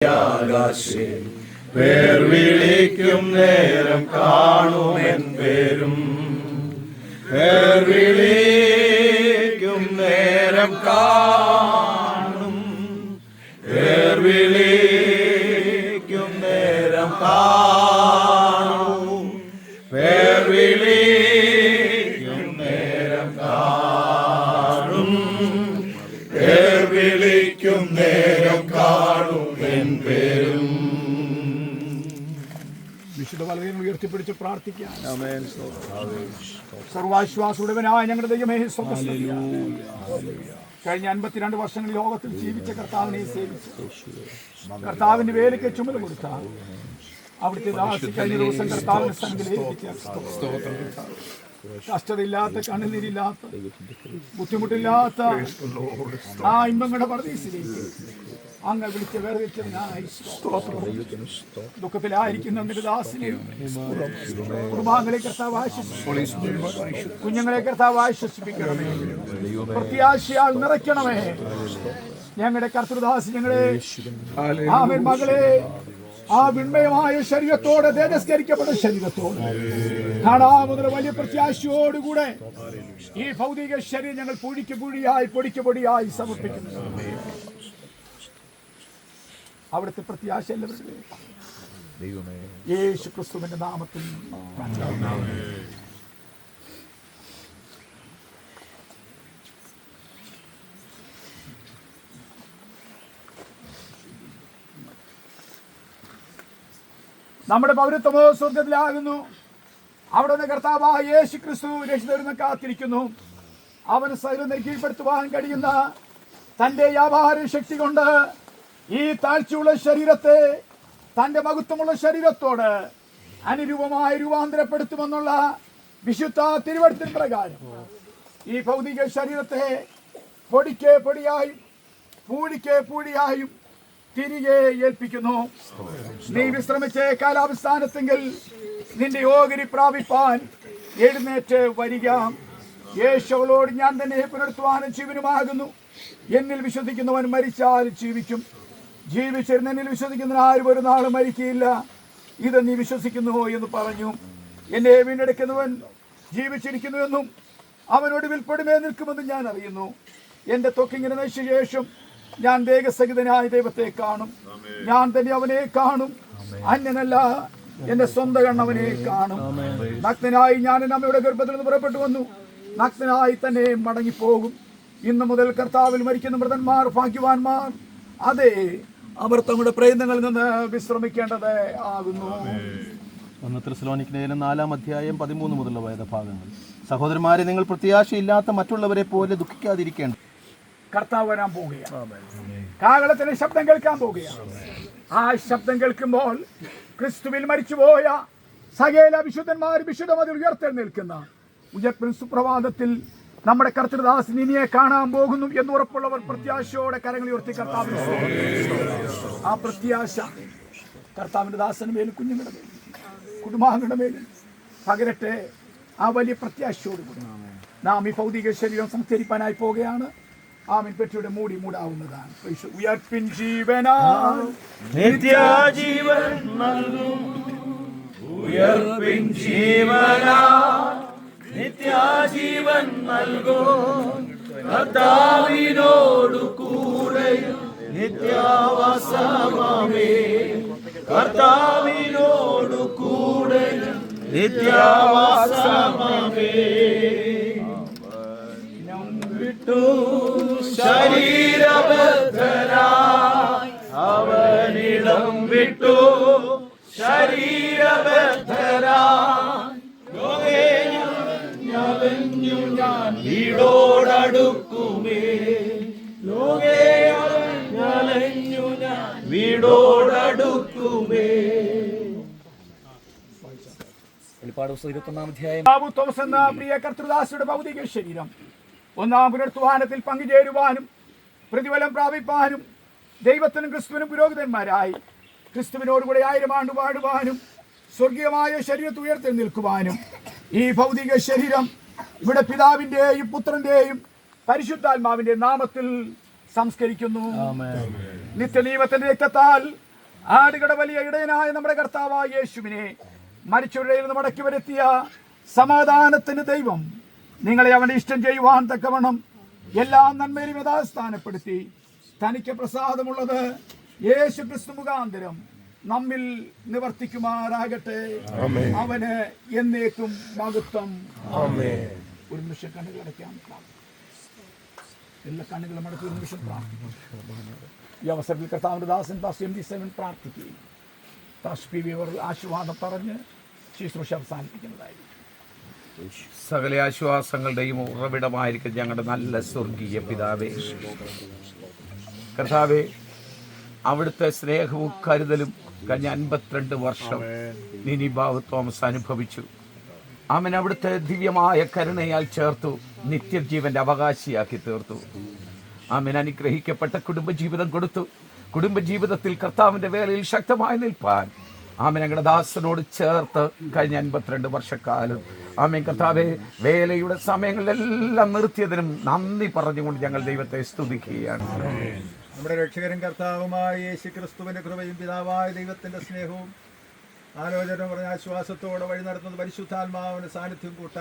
ആകാശേ പേർ വിളിക്കും നേരം കാണുമെൻ പേരും. പേർ വിളിക്കും നേരം കാണും. പേർ വിളിക്കും നേരം കാണും. പേർ വിളിക്കും നേരം കാണും. പേർ വിളിക്കും നേരം കാണും എൻ പേരും. വിശുദ്ധ വലയം ഉയർത്തിപ്പിടിച്ച് പ്രാർത്ഥിക്കാം. സർവാശ്വാസുടവനായ ഞങ്ങളുടെ ദൈവമേ, കഴിഞ്ഞ 52 വർഷങ്ങൾ ലോകത്തിൽ ജീവിച്ച കർത്താവിനെ സേവിച്ച് കർത്താവിന്റെ വേലയ്ക്ക് ചുമല കൊടുത്ത അവിടുത്തെ ദാസി കഴിഞ്ഞ ദിവസം കർത്താവിന്റെ സന്നിധിയിലേക്ക് കഷ്ടതയില്ലാത്ത, കണ്ണുനീരില്ലാത്ത, ബുദ്ധിമുട്ടില്ലാത്ത ആ ഇമ്പങ്ങളുടെ പർദീസിലേക്ക് അങ്ങ് വിളിച്ച് വേർതിരിച്ചതിനായി ദുഃഖത്തിലായിരിക്കുന്ന നിന്റെ ദാസിനെ കുടുംബാംഗങ്ങളെ കർത്താവ് ആശ്വസിപ്പിക്കണമേ. കുഞ്ഞുങ്ങളെ കർത്താവ് ആശ്വസിപ്പിക്കണമേ. പ്രത്യാശയാൽ നിറയ്ക്കണമേ. ഞങ്ങളുടെ കർത്തൃദാസി ഞങ്ങളെ ആമേൻ മകളെ ആ വിണ്മയമായ ശരീരത്തോടെ, തേജസ്കരിക്കപ്പെട്ട ശരീരത്തോടെ കാണാവുന്ന വലിയ പ്രത്യാശയോടുകൂടെ ഈ ഭൗതിക ശരീരം ഞങ്ങൾ പൂഴിക്ക് പൂഴിയായി, പൊടിക്ക് പൊടിയായി സമർപ്പിക്കുന്നു. അവിടുത്തെ പ്രത്യാശ എല്ലാവരുടെയും യേശു ക്രിസ്തുവിന്റെ നാമത്തിൽ നമ്മുടെ പൗരത്വമോ സ്വർഗത്തിലാകുന്നു. അവിടെ നിന്ന് കർത്താവായ യേശു ക്രിസ്തു രക്ഷിതരുന്ന് കാത്തിരിക്കുന്നു. അവന് സകലം കീഴ്പ്പെടുത്തുവാൻ കഴിയുന്ന തന്റെ വ്യാപാര ശക്തി കൊണ്ട് ഈ താഴ്ചയുള്ള ശരീരത്തെ തന്റെ മഹത്വമുള്ള ശരീരത്തോട് അനുരൂപമായി രൂപാന്തരപ്പെടുത്തുമെന്നുള്ള വിശുദ്ധ തിരുവെഴുത്തിൻ പ്രകാരം ഈ ഭൗതിക ശരീരത്തെ പൊടിക്ക് പൊടിയായും പൂഴിക്ക് പൂഴിയായും തിരികെ ഏൽപ്പിക്കുന്നു. നീ വിശ്രമിച്ച് കാലാവസ്ഥാനത്തെങ്കിൽ നിന്റെ ഓഹരി പ്രാപിപ്പാൻ എഴുന്നേറ്റ് വരിക. യേശുവോട് ഞാൻ തന്നെ പുനർത്തുവാനും ജീവനുമാകുന്നു. എന്നിൽ വിശ്വസിക്കുന്നവൻ മരിച്ചാൽ ജീവിക്കും. ജീവിച്ചിരുന്ന എന്നിൽ വിശ്വസിക്കുന്നവൻ ആരും ഒരു നാളും മരിക്കുകയില്ല. ഇത് നീ വിശ്വസിക്കുന്നുവോ എന്ന് പറഞ്ഞു. എന്നെ വീണ്ടെടുക്കുന്നവൻ ജീവിച്ചിരിക്കുന്നുവെന്നും അവനോട് വിൽപ്പെടുമേ നിൽക്കുമെന്നും ഞാൻ അറിയുന്നു. എന്റെ ത്വക്കിങ്ങനെ നശിച്ച ശേഷം ഞാൻ ദേഹസഹിതനായ ദൈവത്തെ കാണും. ഞാൻ തന്നെ അവനെ കാണും, അന്യനല്ല. എന്റെ സ്വന്തം കണ്ണവനെ കാണും. നഗ്നനായി ഞാൻ എന്റെ അമ്മയുടെ ഗർഭത്തിൽ നിന്ന് പുറപ്പെട്ടു വന്നു. നഗ്നനായി തന്നെ മടങ്ങിപ്പോകും. ഇന്നു മുതൽ കർത്താവിൽ മരിക്കുന്ന മൃതന്മാർ ഭാഗ്യവാന്മാർ. അതെ, അവർ തങ്ങളുടെ പ്രയത്നങ്ങളിൽ നിന്ന് വിശ്രമിക്കേണ്ടത് ആകുന്നു. 1 തെസ്സലോനിക്കർ 4-ാം അധ്യായം 13 മുതലുള്ള വേദഭാഗങ്ങൾ. സഹോദരന്മാരെ, നിങ്ങൾ പ്രത്യാശയില്ലാത്ത മറ്റുള്ളവരെ പോലെ ദുഃഖിക്കാതിരിക്കേണ്ട. കർത്താവ് വരാൻ പോവുകയാണ്. കാഹളത്തിന്റെ ശബ്ദം കേൾക്കാൻ പോവുകയാണ്. ആ ശബ്ദം കേൾക്കുമ്പോൾ ക്രിസ്തുവിൽ മരിച്ചുപോയ സകല വിശുദ്ധന്മാർ വിശുദ്ധമതിൽ ഉയർത്തെഴുന്നേൽക്കുന്ന ഉയർപ്പിൻ സുപ്രഭാതത്തിൽ നമ്മുടെ കർത്തൃദാസൻ ഇനിയെ കാണാൻ പോകുന്നു എന്ന് ഉറപ്പുള്ളവർ പ്രത്യാശയോടെ കരങ്ങൾ ഉയർത്തി കർത്താവിന് ആ പ്രത്യാശ കർത്താവിന്റെ ദാസന് മേലും കുഞ്ഞുങ്ങളുടെ മേലും കുടുംബാംഗങ്ങളുടെ മേലും പകരട്ടെ. ആ വലിയ പ്രത്യാശയോടുകൂടി നാം ഈ ഭൗതിക ശരീരം സംസ്കരിപ്പാനായി പോവുകയാണ്. ആമേൻ. പെട്ടിയുടെ മൂടി മൂടാവുന്നതാണ്. ഉയർപ്പിൻ ജീവനാ നിത്യജീവൻ നൽകും. ഉയർപ്പിൻ ജീവനാ നിത്യജീവൻ നൽകും. കർത്താവിനോടു കൂടെ നിത്യവാസമേ. കർത്താവിനോടു കൂടെ നിത്യവാസമേ. വിട്ടു ശരീരബദ്ധനായി അവനിടം വിട്ടു ശരീരബദ്ധനായി ലോകേഞ്ഞു ഞാൻ വീടോടടുക്കുമേ. ലോകേഞ്ഞു ഞാൻ വീടോടടുക്കുമേ. തോമസ് എന്ന പ്രിയ കർത്തൃദാസിയുടെ ഭൗതിക ശരീരം 1-ാം പുനരുത്ഥാനത്തിൽ പങ്കുചേരുവാനും പ്രതിഫലം പ്രാപിപ്പാനും ദൈവത്തിനും ക്രിസ്തുവിനും പുരോഹിതന്മാരായി ക്രിസ്തുവിനോടുകൂടെ 1000 ആണ്ട് വാഴുവാനും സ്വർഗീയമായ ശരീരത്തിൽ ഉയർത്തെഴുന്നേൽക്കുവാനും ഈ ഭൗതിക ശരീരം ഇവിടെ പിതാവിന്റെയും പുത്രന്റെയും പരിശുദ്ധാത്മാവിന്റെ നാമത്തിൽ സംസ്കരിക്കുന്നു. നിത്യനിയമത്തിന്റെ രക്തത്താൽ ആടുകളുടെ വലിയ ഇടയനായ നമ്മുടെ കർത്താവായ യേശുവിനെ മരിച്ചവരുടെ നിന്ന് മടക്കി വരുത്തിയ സമാധാനത്തിന്റെ ദൈവം നിങ്ങളെ അവന്റെ ഇഷ്ടം ചെയ്യുവാൻ തക്കവണ്ണം എല്ലാ നന്മയിലും യഥാസ്ഥാനപ്പെടുത്തി തനിക്ക് പ്രസാദമുള്ളത് യേശു ക്രിസ്തു മുഖാന്തരം നമ്മിൽ നിവർത്തിക്കുമാറാകട്ടെ. അവന് എന്നേക്കും മഹത്വം. ഒരു നിമിഷം കണ്ണുകൾ അടയ്ക്കാം. എല്ലാ കണ്ണുകളും അടക്കി ഒരു നിമിഷം പ്രാർത്ഥിക്കും. ഈ അവസരത്തിൽ കർത്താവിന്റെ ദാസൻ പ്രാർത്ഥിക്കുകയും ആശീർവാദം പറഞ്ഞ് ശുശ്രൂഷ അവസാനിപ്പിക്കുന്നതായിരിക്കും. സകല ആശ്വാസങ്ങളുടെയും ഉറവിടമായിരിക്കും ഞങ്ങളുടെ നല്ല സ്വർഗീയ പിതാവേ. കർത്താവേ, അവിടുത്തെ സ്നേഹവും കരുതലും കഴിഞ്ഞ 52 വർഷം നിനിബാവ് തോമസ് അനുഭവിച്ചു. അവൻ അവിടുത്തെ ദിവ്യമായ കരുണയാൽ ചേർത്തു നിത്യജീവന്റെ അവകാശിയാക്കി തീർത്തു. അവൻ അനുഗ്രഹിക്കപ്പെട്ട കുടുംബജീവിതം കൊടുത്തു. കുടുംബജീവിതത്തിൽ കർത്താവിന്റെ വേലയിൽ ശക്തമായി നിൽപ്പാൻ ആമേൻ ഞങ്ങളുടെ ദാസനോട് ചേർത്ത് കഴിഞ്ഞ 52 വർഷക്കാലം ആമേൻ കർത്താവേ വേലയുടെ സമയങ്ങളിലെല്ലാം നിർത്തിയതിനും നന്ദി പറഞ്ഞുകൊണ്ട് ഞങ്ങൾ ദൈവത്തെ സ്തുതിക്കുകയാണ്. നമ്മുടെ രക്ഷകരും കർത്താവുമായ യേശു ക്രിസ്തുവിന്റെ കൃപയും പിതാവായ ദൈവത്തിന്റെ സ്നേഹവും ആലോചന പറഞ്ഞ ആശ്വാസത്തോടെ വഴി നടത്തുന്നത് പരിശുദ്ധാത്മാവിന്റെ സാന്നിധ്യം കൂട്ടാൻ